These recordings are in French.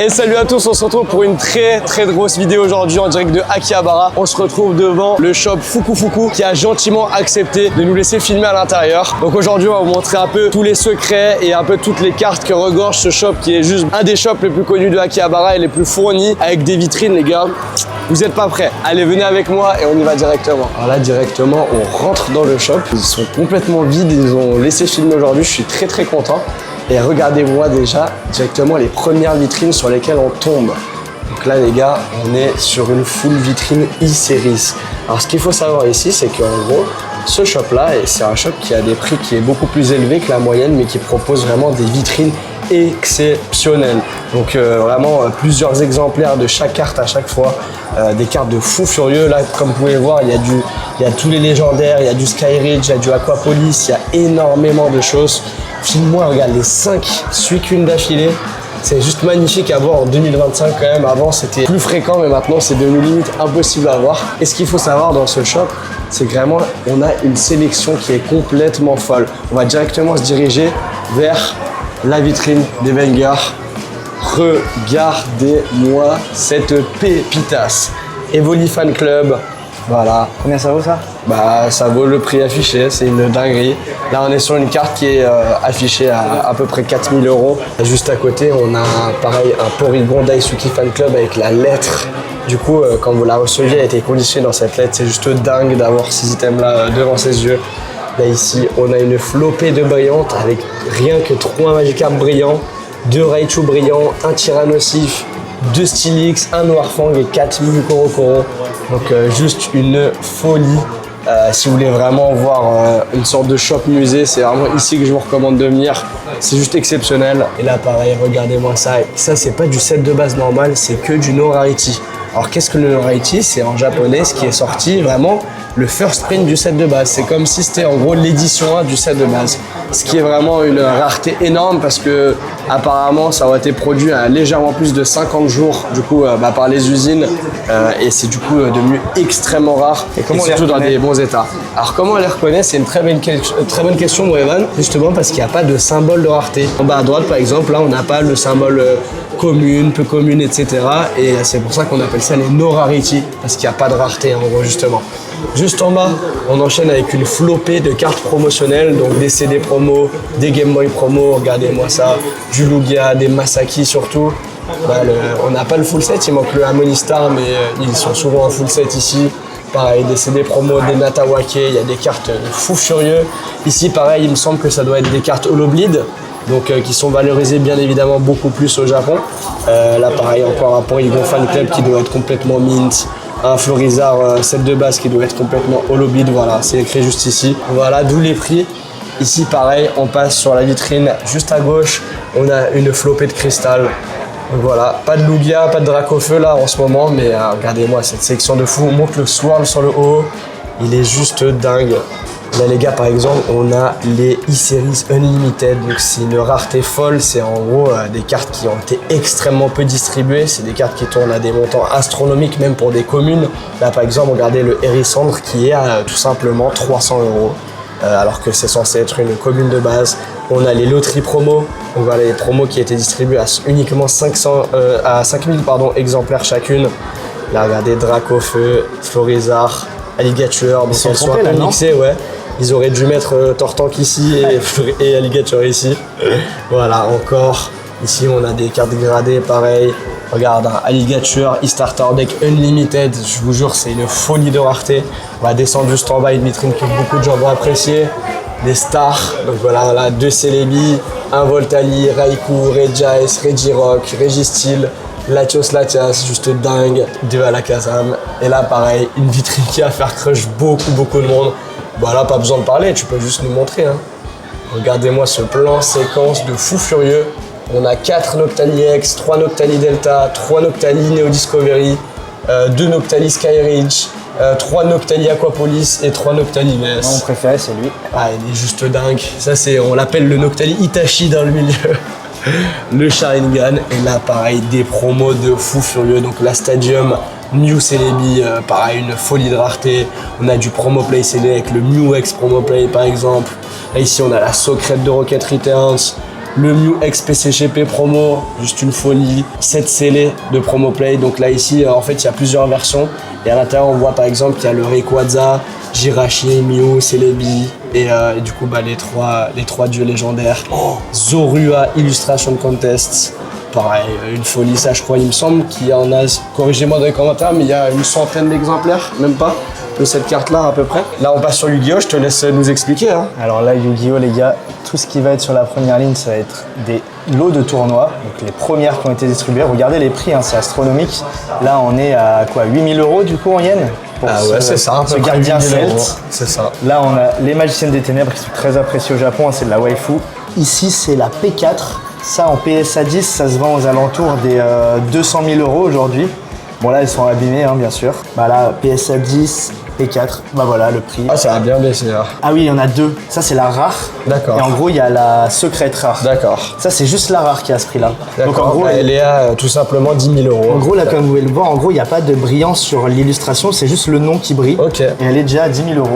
Et salut à tous, on se retrouve pour une très grosse vidéo aujourd'hui en direct de Akihabara. On se retrouve devant le shop Fuku Fuku qui a gentiment accepté de nous laisser filmer à l'intérieur. Donc aujourd'hui on va vous montrer un peu tous les secrets et un peu toutes les cartes que regorge ce shop qui est juste un des shops les plus connus de Akihabara et les plus fournis avec des vitrines les gars. Vous n'êtes pas prêts? Allez, venez avec moi et on y va directement. Alors là directement on rentre dans le shop. Ils sont complètement vides, ils ont laissé filmer aujourd'hui, je suis très content. Et regardez-moi déjà directement les premières vitrines sur lesquelles on tombe. Donc là les gars, on est sur une full vitrine e-series. Alors ce qu'il faut savoir ici, c'est qu'en gros, ce shop là, c'est un shop qui a des prix qui est beaucoup plus élevé que la moyenne, mais qui propose vraiment des vitrines exceptionnelles. Donc vraiment plusieurs exemplaires de chaque carte à chaque fois. Des cartes de fou furieux. Là, comme vous pouvez voir, il y a tous les légendaires, il y a du Skyridge, il y a du Aquapolis, il y a énormément de choses. Filme-moi, regarde les 5 suit qu'une d'affilée. C'est juste magnifique à voir en 2025 quand même. Avant c'était plus fréquent, mais maintenant c'est devenu limite impossible à voir. Et ce qu'il faut savoir dans ce shop, c'est que vraiment on a une sélection qui est complètement folle. On va directement se diriger vers la vitrine des bangers. Regardez-moi cette pépitasse. Evoli Fan Club. Voilà. Combien ça vaut ça? Bah ça vaut le prix affiché, c'est une dinguerie. Là on est sur une carte qui est affichée à peu près 4000 €. Juste à côté on a pareil un Porygon Daisuki Fan Club avec la lettre. Du coup quand vous la receviez elle a été conditionnée dans cette lettre. C'est juste dingue d'avoir ces items là devant ses yeux. Là ici on a une flopée de brillantes avec rien que 3 Magikarp brillants, 2 Raichu brillants, un Tyrannosif, 2 Steelix, un Noirfang et 4 Mew Korokoro. Donc juste une folie. Si vous voulez vraiment voir une sorte de shop musée, c'est vraiment ici que je vous recommande de venir. C'est juste exceptionnel. Et là pareil, regardez-moi ça. Ça c'est pas du set de base normal, c'est que du No Rarity. Alors qu'est-ce que le No Rarity? C'est en japonais ce qui est sorti vraiment le first print du set de base. C'est comme si c'était en gros l'édition 1 du set de base. Ce qui est vraiment une rareté énorme parce que apparemment ça aurait été produit à légèrement plus de 50 jours du coup par les usines et c'est du coup devenu extrêmement rare et surtout dans des bons états. Alors comment on les reconnaît? C'est une très bonne question Moevan, justement parce qu'il n'y a pas de symbole de rareté. En bas à droite par exemple, là on n'a pas le symbole commune, peu commune, etc. Et c'est pour ça qu'on appelle ça les no rarity parce qu'il n'y a pas de rareté en gros justement. Juste en bas, on enchaîne avec une flopée de cartes promotionnelles, donc des CD promo, des Game Boy promo, regardez-moi ça, du Lugia, des Masaki surtout. On n'a pas le full set, il manque le Harmonistar, mais ils sont souvent en full set ici. Pareil, des CD promo, des Natawake, il y a des cartes de fou furieux. Ici, pareil, il me semble que ça doit être des cartes Holobleed, donc qui sont valorisées bien évidemment beaucoup plus au Japon. Là, pareil, encore un Porygon Fan Club qui doit être complètement mint. Un Florizard set de base qui doit être complètement holobleed, voilà, c'est écrit juste ici. Voilà, d'où les prix. Ici, pareil, on passe sur la vitrine juste à gauche, on a une flopée de cristal. Donc voilà, pas de Lugia, pas de Dracofeu là en ce moment, mais regardez-moi cette section de fou. On monte le Swirl sur le haut, il est juste dingue. Là les gars par exemple on a les e-series Unlimited, donc c'est une rareté folle, c'est en gros des cartes qui ont été extrêmement peu distribuées, c'est des cartes qui tournent à des montants astronomiques même pour des communes. Là par exemple regardez le Hérissandre qui est à tout simplement 300 €, alors que c'est censé être une commune de base. On a les loteries promo, donc voilà les promos qui étaient distribués à uniquement 5000 exemplaires chacune. Là regardez Dracofeu, Florizard, Alligator, mais ils sont un peu mixés, ouais. Ils auraient dû mettre Tortank ici et Alligator ici. Voilà, encore. Ici, on a des cartes gradées, pareil. Regarde, un Alligator, e-starter deck Unlimited. Je vous jure, c'est une folie de rareté. On va descendre juste en bas, une vitrine que beaucoup de gens vont apprécier. Des stars. Donc voilà, là, 2 Celebi, un Voltali, Raikou, Regice, Regirock, Registeel. Latios Latias, juste dingue, 2 Alakazam. Et là, pareil, une vitrine qui va faire crush beaucoup de monde. Bah là, pas besoin de parler, tu peux juste nous montrer. Hein. Regardez-moi ce plan séquence de fou furieux. On a 4 Noctali X, 3 Noctali Delta, 3 Noctali Neo Discovery, 2 Noctali Skyridge, 3 Noctali Aquapolis et 3 Noctali VS. Mon préféré, c'est lui. Ah, il est juste dingue. Ça, on l'appelle le Noctali Itachi dans le milieu. Le Sharingan, et là pareil des promos de fou furieux, donc la Stadium, Mew Celebi, pareil une folie de rareté. On a du promo play CD avec le Mew X promo play par exemple. Là ici on a la Socrète de Rocket Returns, Le Mew XPCGP promo, juste une folie. 7 scellés de promo play. Donc là ici, en fait, il y a plusieurs versions. Et à l'intérieur, on voit par exemple qu'il y a le Rayquaza, Jirachi, Mew, Celebi et du coup les trois dieux légendaires. Zorua Illustration Contest. Pareil, une folie, ça je crois, il me semble qu'il y en a, corrigez-moi dans les commentaires, mais il y a une centaine d'exemplaires, même pas, de cette carte-là à peu près. Là on passe sur Yu-Gi-Oh, je te laisse nous expliquer. Hein. Alors là, Yu-Gi-Oh les gars, tout ce qui va être sur la première ligne, ça va être des lots de tournois, donc les premières qui ont été distribuées. Regardez les prix, hein, c'est astronomique. Là on est à quoi, 8 000 € du coup en yens pour c'est ça, ce gardien celte. C'est ça. Là on a les magiciennes des ténèbres qui sont très appréciées au Japon, hein, c'est de la waifu. Ici c'est la P4. Ça, en PSA 10, ça se vend aux alentours des 200 000 € aujourd'hui. Bon, là, elles sont abîmées, hein, bien sûr. Bah là, PSA 10, P4, bah voilà, le prix. Ah, ça a bien baissé, là. Ah oui, il y en a deux. Ça, c'est la rare. D'accord. Et en gros, il y a la secrète rare. D'accord. Ça, c'est juste la rare qui a ce prix-là. Donc, en gros, elle est à tout simplement 10 000 €. En gros, là, comme vous pouvez le voir, en gros, il n'y a pas de brillance sur l'illustration, c'est juste le nom qui brille. Ok. Et elle est déjà à 10 000 €.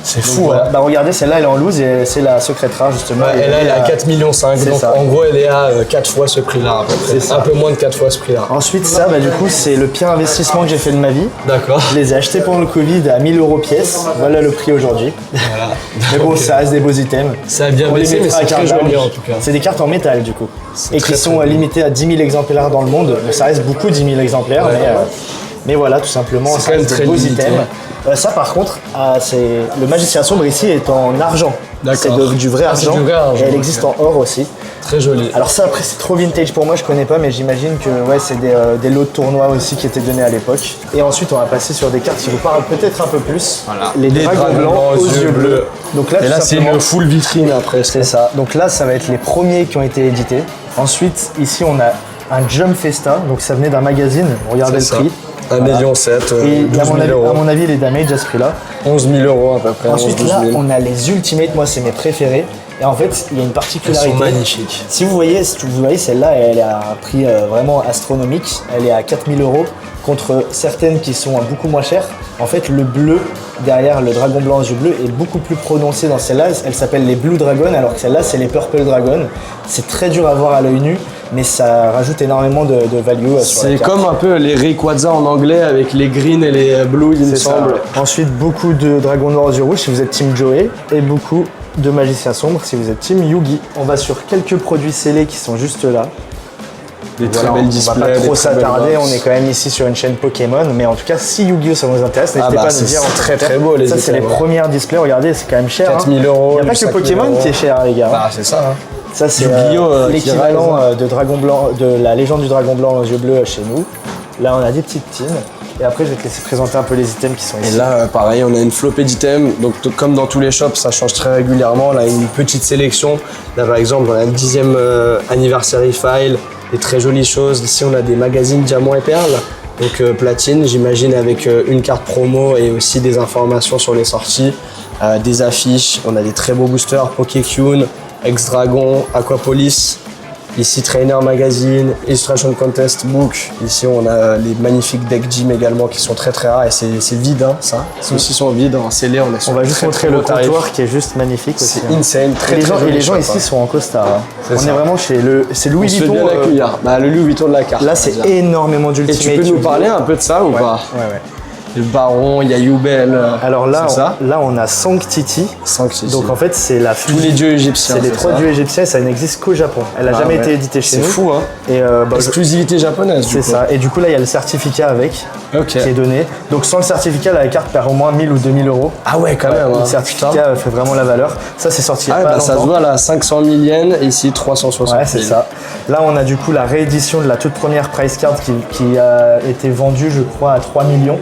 C'est fou, voilà. hein. Bah regardez, celle-là, elle est en loose et c'est la secrète rare, justement. Ouais, et là, elle est à 4,5 millions. Donc, ça. en gros, elle est à 4 fois ce prix-là, à peu près. C'est ça. Un peu moins de 4 fois ce prix-là. Ensuite, ça, bah, du coup, c'est le pire investissement que j'ai fait de ma vie. D'accord. Je les ai achetés pendant le Covid à 1 000 € pièce. Voilà le prix aujourd'hui. Voilà. Mais bon, ça reste des beaux items. Ça a bien On les baissé, mais mettra c'est à très carte joli blanche. en tout cas. C'est des cartes en métal, du coup. Et très, qui sont très limitées à 10 000 exemplaires dans le monde. Donc, ça reste beaucoup, 10 000 exemplaires. Ouais. Mais voilà, tout simplement, C'est ça quand même reste très des beaux limité. items. Ça, par contre, le magicien sombre ici est en argent. C'est D'accord. du vrai Ah, c'est argent. du vrai argent, Et elle ok. existe en or aussi. Très joli. Alors ça après c'est trop vintage pour moi, je connais pas, mais j'imagine que ouais, c'est des lots de tournois aussi qui étaient donnés à l'époque. Et ensuite on va passer sur des cartes qui vous parlent peut-être un peu plus. Voilà. Les dragons blancs aux yeux bleus. Donc là, Et tout là, c'est simplement, une full vitrine après. c'est ça. Donc là ça va être les premiers qui ont été édités. Ensuite ici on a un Jump Festa, donc ça venait d'un magazine, regardez le C'est ça. prix. 1,7 million, 7, Et 12 à 000 mon €. avis les damage à ce prix là. 11 000 € à peu près. Ensuite 11 là 12 000. on a les Ultimates, moi c'est mes préférés. Et en fait il y a une Elles particularité. sont magnifiques. Si vous voyez celle-là, elle est à un prix vraiment astronomique. Elle est à 4 000 € contre certaines qui sont beaucoup moins chères. En fait, le bleu derrière le dragon blanc aux yeux bleus est beaucoup plus prononcé dans celle-là. Elle s'appelle les Blue Dragon, alors que celle-là, c'est les Purple Dragon. C'est très dur à voir à l'œil nu, mais ça rajoute énormément de value sur la C'est carte. comme un peu les Rayquaza en anglais avec les green et les blue, il me C'est ça. semble. Ensuite, beaucoup de dragons noirs aux yeux rouges si vous êtes Team Joey, et beaucoup de magiciens sombres si vous êtes Team Yugi. On va sur quelques produits scellés qui sont juste là. Des très Voilà, belles on displays. va pas trop des très belles s'attarder, box. on est quand même ici sur une chaîne Pokémon, mais en tout cas si Yu-Gi-Oh ça vous intéresse, n'hésitez bah, pas à nous c'est dire. en très, commentaire. très beau, les Ça c'est les items, ouais. premières displays, regardez c'est quand même cher. 4 000 €. Il n'y a pas du que 5 000 Pokémon €. qui est cher les gars. Bah, c'est ça. Hein. Ça c'est Yu-Gi-Oh, qui l'équivalent rise, de Dragon Blanc, de la légende du Dragon Blanc aux yeux bleus chez nous. Là on a des petites tines. Et après je vais te laisser présenter un peu les items qui sont Et ici. là, pareil, on a une flopée d'items. Donc, comme dans tous les shops, ça change très régulièrement. Là, une petite sélection. Là, par exemple, on a le 10e anniversary file, des très jolies choses. Ici, on a des magazines diamants et perles. Donc, platine, j'imagine, avec une carte promo et aussi des informations sur les sorties, des affiches. On a des très beaux boosters, Pokécune, Ex-Dragon, Aquapolis. Ici, Trainer Magazine, Illustration Contest Book. Ici, on a les magnifiques decks gym également qui sont très très rares et c'est vide, hein, ça. Ceux-ci sont vides, en scellé, on est sur On va de juste très, montrer très le beaux tarifs. comptoir qui est juste magnifique aussi. C'est insane, très Et les très gens, joli et les gens shop, ici hein. sont en costard. Hein. C'est On ça. est vraiment chez c'est Louis On se fait Vuitton. bien accueillir. Bah, le Louis Vuitton de la carte. Là on c'est va dire. énormément Et d'ultimate. tu peux nous parler un peu de ça ou pas? Ouais. Le Baron, il y a Yubel. Alors là, c'est ça là on a Sanctity. Sanctity. Donc en fait c'est la tous fusion. les dieux égyptiens. C'est les trois ça dieux égyptiens, ça n'existe qu'au Japon. Elle n'a Ah jamais ouais. été éditée chez C'est nous. fou, hein. Et Exclusivité japonaise, du c'est coup. ça. Et du coup là il y a le certificat avec Ok. qui est donné. Donc sans le certificat la carte perd au moins 1000 ou 2000 euros. Ah ouais, quand même. Le hein. certificat fait vraiment la valeur. Ça c'est sorti il y a Ah ouais, pas bah, ça se longtemps. voit là, 500 000 yens, et ici 360 Ouais, 000. c'est ça. Là, on a du coup la réédition de la toute première price card qui a été vendue, je crois, à 3 millions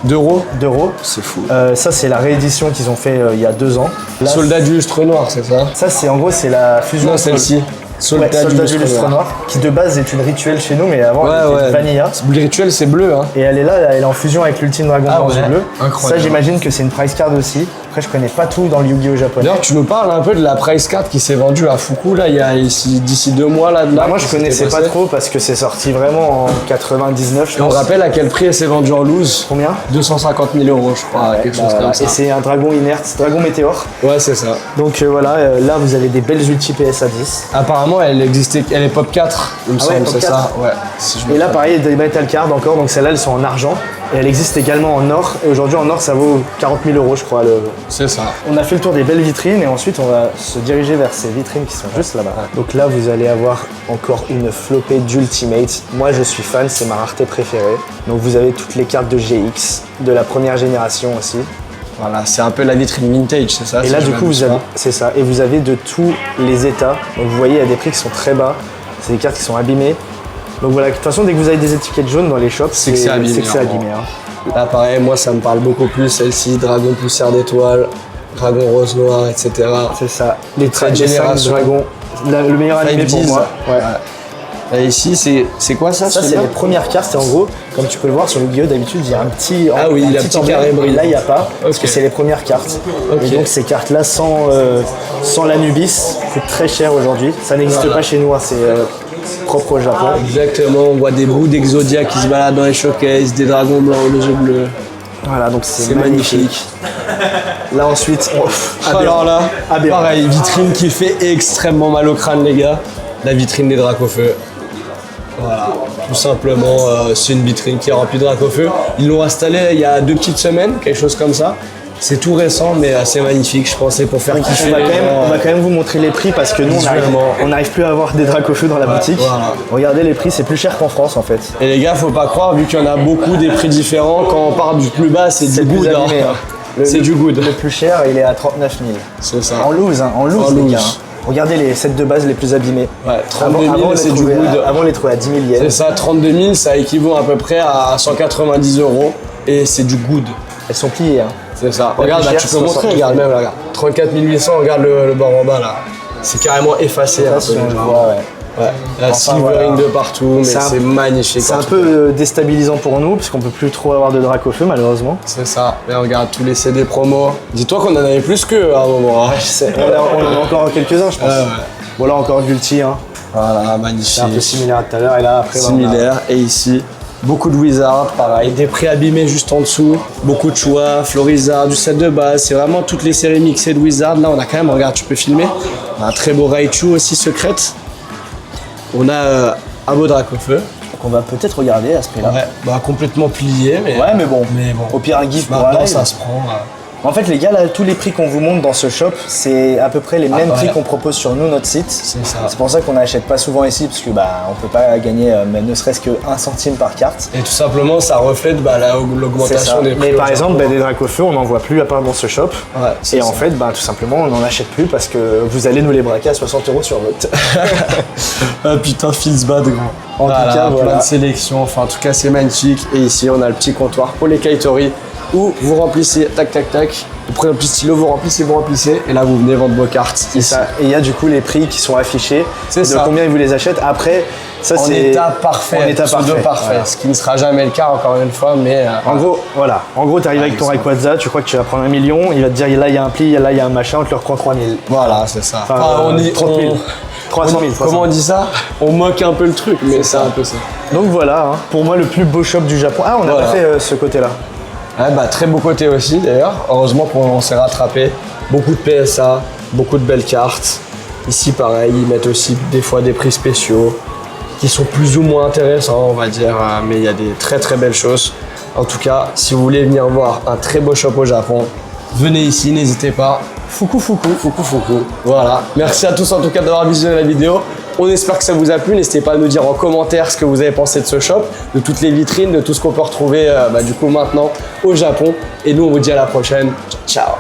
D'euros. d'euros. C'est fou. Ça, c'est la réédition qu'ils ont fait il y a 2 ans. Là, Soldat du lustre noir, c'est ça? ça, c'est en gros, c'est la fusion. Non, entre- celle-ci. Ouais, Soldat Soldat du lustre noir, qui de base est une rituelle chez nous, mais avant, elle était vanilla. Le rituel, c'est bleu, hein. Et elle est là, elle est en fusion avec l'ultime dragon Ah blanc aux ouais, yeux bleus. incroyable. Ça, j'imagine que c'est une price card aussi. Après, Après, je connais pas tout dans le Yu-Gi-Oh japonais. D'ailleurs, tu nous parles un peu de la price card qui s'est vendue à Fuku là, il y a d'ici 2 mois là. Moi, je connaissais pas trop parce que c'est sorti vraiment en 99, je On pense. rappelle à quel prix elle s'est vendue en loose? Combien? 250 000 €, je crois, quelque chose comme ça. Et c'est un dragon inerte, dragon météore. Ouais, c'est ça. Donc voilà, là vous avez des belles ulti PSA 10. Apparemment, elle est pop 4, il me semble, pop c'est 4. ça. Ouais. Si je me Et là, trompe. pareil, des metal cards encore, donc celles-là, elles sont en argent. Et elle existe également en or. Et aujourd'hui, en or, ça vaut 40 000 €, je crois. C'est ça. On a fait le tour des belles vitrines et ensuite, on va se diriger vers ces vitrines qui sont juste là-bas. Donc là, vous allez avoir encore une flopée d'Ultimate. Moi, je suis fan, c'est ma rareté préférée. Donc vous avez toutes les cartes de GX, de la première génération aussi. Voilà, c'est un peu la vitrine vintage, c'est ça? Et si là, je du coup, m'abuse vous avez, pas. c'est ça. Et vous avez de tous les états. Donc vous voyez, il y a des prix qui sont très bas. C'est des cartes qui sont abîmées. Donc voilà, de toute façon, dès que vous avez des étiquettes jaunes dans les shops, C'est que c'est abîmé, c'est que c'est vraiment. abîmé, hein. Là, pareil, moi, ça me parle beaucoup plus, celle-ci, Dragon Poussière d'étoiles, Dragon Rose Noir, etc. C'est ça. Les Cette les cinq génération. dragons. Le meilleur animé pour 5Ds. moi. Ouais. Voilà. Et ici, c'est quoi ça? Ça, c'est celui-là les premières cartes. Et en gros, comme tu peux le voir sur le Yu-Gi-Oh, d'habitude, il y a un petit. Ah oui, il a un petit emblème. carré brillant. Là, il n'y a pas. Parce Ok. que c'est les premières cartes. Ok. Et donc, ces cartes-là, sans l'Anubis, coûtent très cher aujourd'hui. Ça n'existe pas chez nous, hein, c'est propre au Japon. Exactement, on voit des bouts d'Exodia qui se baladent dans les showcases, des dragons blancs aux yeux bleus. Voilà, donc c'est C'est magnifique. Là, ensuite, Alors là, Aberrant. pareil, vitrine qui fait extrêmement mal au crâne, les gars. La vitrine des Dracofeu. Voilà, tout simplement, c'est une vitrine qui est remplie de Dracofeu. Ils l'ont installée il y a 2 petites semaines, quelque chose comme ça. C'est tout récent, mais assez magnifique, je pensais, pour faire kiffer. on va quand même vous montrer les prix parce que nous, Visuellement. on n'arrive plus à avoir des Dracofeu dans la boutique. voilà. Regardez les prix, c'est plus cher qu'en France en fait. Et les gars, faut pas croire, vu qu'il y en a beaucoup des prix différents, quand on part du plus bas, c'est C'est du le plus good. hein. abîmé, hein. C'est du good. Le plus cher, il est à 39 000. C'est ça. En loose, hein, en loose, En les loose. gars. Regardez les sets de base les plus abîmés. Ouais, 32 000, on les c'est du trouvait good. Avant, on les trouvait à 10 000 C'est yens. ça, 32 000, ça équivaut à peu près à 190 €. Et c'est du good. Elles sont pliées. Hein. C'est ça. La Regarde, plus là, chère, tu peux 60 montrer, 000. regarde même, là, regarde. 34 800, regarde le bord en bas, là. C'est carrément effacé. Ça, un si peu, on le genre. voit, ouais. Ouais. La Enfin, silvering voilà. de partout, mais C'est un- c'est magnifique. C'est en un tout peu cas. déstabilisant pour nous, puisqu'on peut plus trop avoir de Dracofeu malheureusement. C'est ça. Et regarde tous les CD promo. Dis-toi qu'on en avait plus qu'eux à un moment. hein. On en a encore quelques-uns, je pense. Ouais. Voilà, encore Gulti. Hein. Voilà, magnifique. C'est un peu similaire à tout à l'heure. Et là, après, bah, on a- Similaire. Et ici, beaucoup de Wizard, pareil. Des prix abîmés juste en dessous. Beaucoup de choix. Florizard, du set de base. C'est vraiment toutes les séries mixées de Wizard. Là, on a quand même, regarde, tu peux filmer. On a un très beau Raichu aussi, secrète. On a un beau Dracofeu. Donc on va peut-être regarder à ce prix-là. Ouais, bah complètement plié, mais. Ouais, mais bon. Mais bon. Au pire, un gif pour un Maintenant, live. ça se prend. En fait, les gars, là, tous les prix qu'on vous montre dans ce shop, c'est à peu près les mêmes ouais. prix qu'on propose sur nous, notre site. C'est ça. C'est pour ça qu'on n'achète pas souvent ici, parce que bah, on peut pas gagner même ne serait-ce que 1 centime par carte. Et tout simplement, ça reflète bah, C'est ça. l'augmentation des prix. Mais au par Japon. exemple, des Dracofeu, on n'en voit plus à part dans ce shop. Ouais, c'est Et en ça. fait, bah, tout simplement, on n'en achète plus parce que vous allez nous les braquer à 60 € sur votre. Ah putain, feels bad, gros. En tout cas, plein voilà. de sélections. Enfin, en tout cas, c'est magnifique. Et ici, on a le petit comptoir pour les Kaitori où vous remplissez, tac, tac, tac. Vous prenez un petit stylo, vous remplissez. Et là, vous venez vendre vos cartes. C'est ça. Et il y a du coup les prix qui sont affichés. C'est de ça. combien ils vous les achètent. Après, ça En c'est. état parfait. En état pseudo parfait. parfait. Voilà. Ce qui ne sera jamais le cas, encore une fois. Mais En gros, voilà. En gros, tu arrives avec ton Rayquaza, tu crois que tu vas prendre 1 million, il va te dire là il y a un pli, là il y a un machin, on te le reprend 3 000. voilà, c'est ça. Enfin, 30 000. 300 000. Comment on dit ça? On moque un peu le truc, mais c'est un peu ça. Donc voilà, hein, pour moi le plus beau shop du Japon. Ah, on n'a Voilà. pas fait ce côté-là. Ouais, bah, très beau côté aussi d'ailleurs. Heureusement qu'on s'est rattrapé. Beaucoup de PSA, beaucoup de belles cartes. Ici pareil, ils mettent aussi des fois des prix spéciaux qui sont plus ou moins intéressants on va dire, mais il y a des très très belles choses. En tout cas, si vous voulez venir voir un très beau shop au Japon, venez ici, n'hésitez pas. Fuku. Voilà. Merci à tous en tout cas d'avoir visionné la vidéo. On espère que ça vous a plu. N'hésitez pas à nous dire en commentaire ce que vous avez pensé de ce shop, de toutes les vitrines, de tout ce qu'on peut retrouver du coup maintenant au Japon. Et nous, on vous dit à la prochaine. Ciao.